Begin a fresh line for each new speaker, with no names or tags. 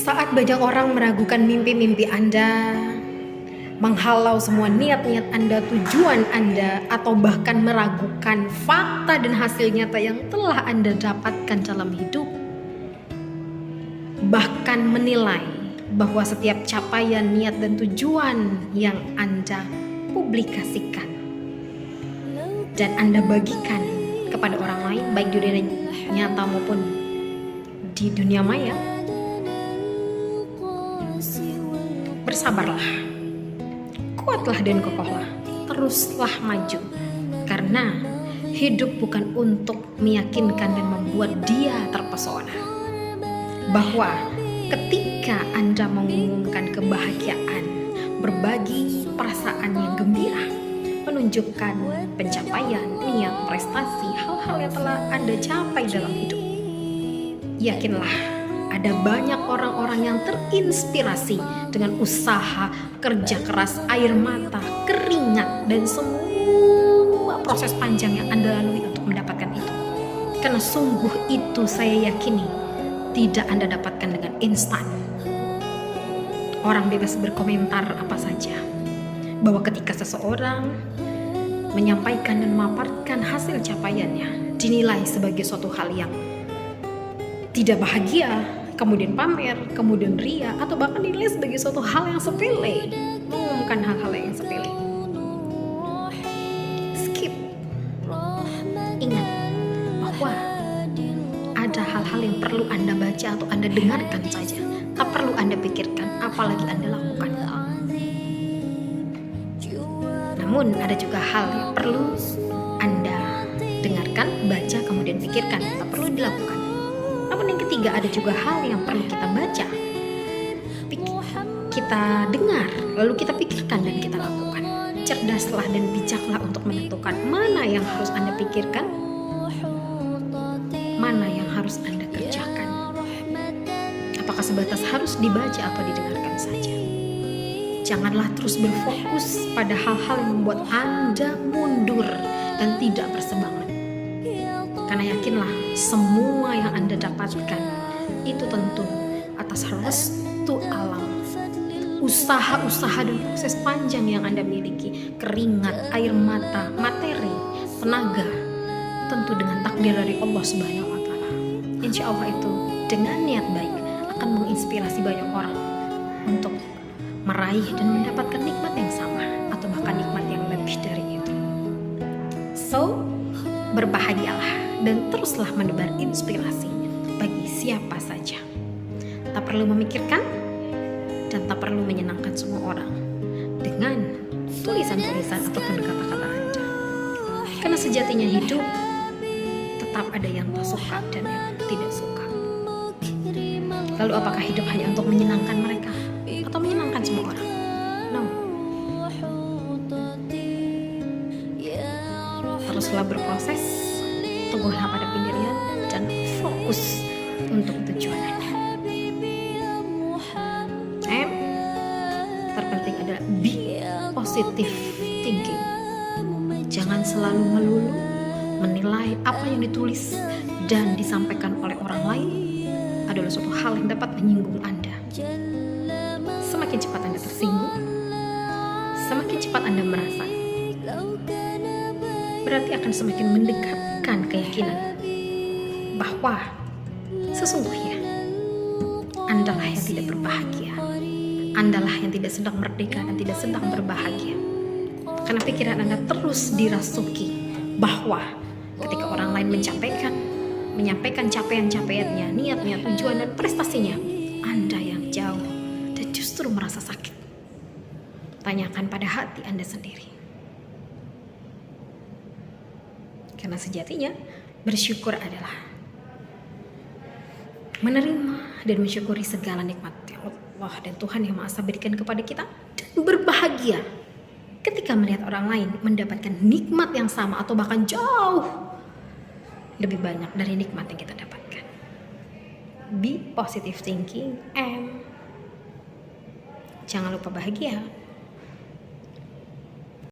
Saat banyak orang meragukan mimpi-mimpi Anda, menghalau semua niat-niat Anda, tujuan Anda, atau bahkan meragukan fakta dan hasil nyata yang telah Anda dapatkan dalam hidup, bahkan menilai bahwa setiap capaian, niat, dan tujuan yang Anda publikasikan dan Anda bagikan kepada orang lain, baik di dunia nyata maupun di dunia maya, bersabarlah, kuatlah dan kokohlah, teruslah maju, karena hidup bukan untuk meyakinkan dan membuat dia terpesona. Bahwa ketika Anda mengumumkan kebahagiaan, berbagi perasaan yang gembira, menunjukkan pencapaian, niat, prestasi, hal-hal yang telah Anda capai dalam hidup, yakinlah ada banyak orang-orang yang terinspirasi dengan usaha, kerja keras, air mata, keringat, dan semua proses panjang yang Anda lalui untuk mendapatkan itu. Karena sungguh itu saya yakini tidak Anda dapatkan dengan instan. Orang bebas berkomentar apa saja, bahwa ketika seseorang menyampaikan dan memaparkan hasil capaiannya dinilai sebagai suatu hal yang tidak bahagia, kemudian pamer, kemudian ria, atau bahkan dinilai sebagai suatu hal yang sepele, mengumumkan hal-hal yang sepele. Skip. Ingat bahwa ada hal-hal yang perlu Anda baca atau Anda dengarkan saja, tak perlu Anda pikirkan, apalagi Anda lakukan. Namun ada juga hal yang perlu Anda dengarkan, baca, kemudian pikirkan, tak perlu dilakukan. Namun yang ketiga, ada juga hal yang perlu kita baca, kita dengar, lalu kita pikirkan dan kita lakukan. Cerdaslah dan bijaklah untuk menentukan mana yang harus Anda pikirkan, mana yang harus Anda kerjakan. Apakah sebatas harus dibaca atau didengarkan saja? Janganlah terus berfokus pada hal-hal yang membuat Anda mundur dan tidak bersemangat. Karena yakinlah, semua yang Anda dapatkan itu tentu atas restu alam. Usaha-usaha dan proses panjang yang Anda miliki, keringat, air mata, materi, tenaga, tentu dengan takdir dari Allah Subhanahu wa Ta'ala. Insya Allah itu dengan niat baik akan menginspirasi banyak orang untuk meraih dan mendapatkan nikmat yang sama, atau bahkan nikmat yang lebih dari itu. So, berbahagialah dan teruslah menebar inspirasi bagi siapa saja. Tak perlu memikirkan dan tak perlu menyenangkan semua orang dengan tulisan-tulisan ataupun kata-kata Anda. Karena sejatinya hidup tetap ada yang tak suka dan yang tidak suka. Lalu apakah hidup hanya untuk menyenangkan mereka atau menyenangkan semua orang? No. Teruslah berproses, teguhlah pada pendirian, dan fokus untuk tujuan Anda. Terpenting adalah be positive thinking. Jangan selalu melulu menilai apa yang ditulis dan disampaikan oleh orang lain adalah suatu hal yang dapat menyinggung Anda. Semakin cepat Anda tersinggung, semakin cepat Anda merasa, berarti akan semakin mendekatkan keyakinan bahwa sesungguhnya Andalah yang tidak berbahagia, Andalah yang tidak sedang merdeka dan tidak sedang berbahagia. Karena pikiran Anda terus dirasuki bahwa ketika orang lain menyampaikan capaian-capaiannya, niatnya, tujuan dan prestasinya, Anda yang jauh dan justru merasa sakit. Tanyakan pada hati Anda sendiri. Karena sejatinya bersyukur adalah menerima dan mensyukuri segala nikmat yang Allah dan Tuhan Yang Maha Esa berikan kepada kita, dan berbahagia ketika melihat orang lain mendapatkan nikmat yang sama atau bahkan jauh lebih banyak dari nikmat yang kita dapatkan. Be positive thinking and jangan lupa bahagia.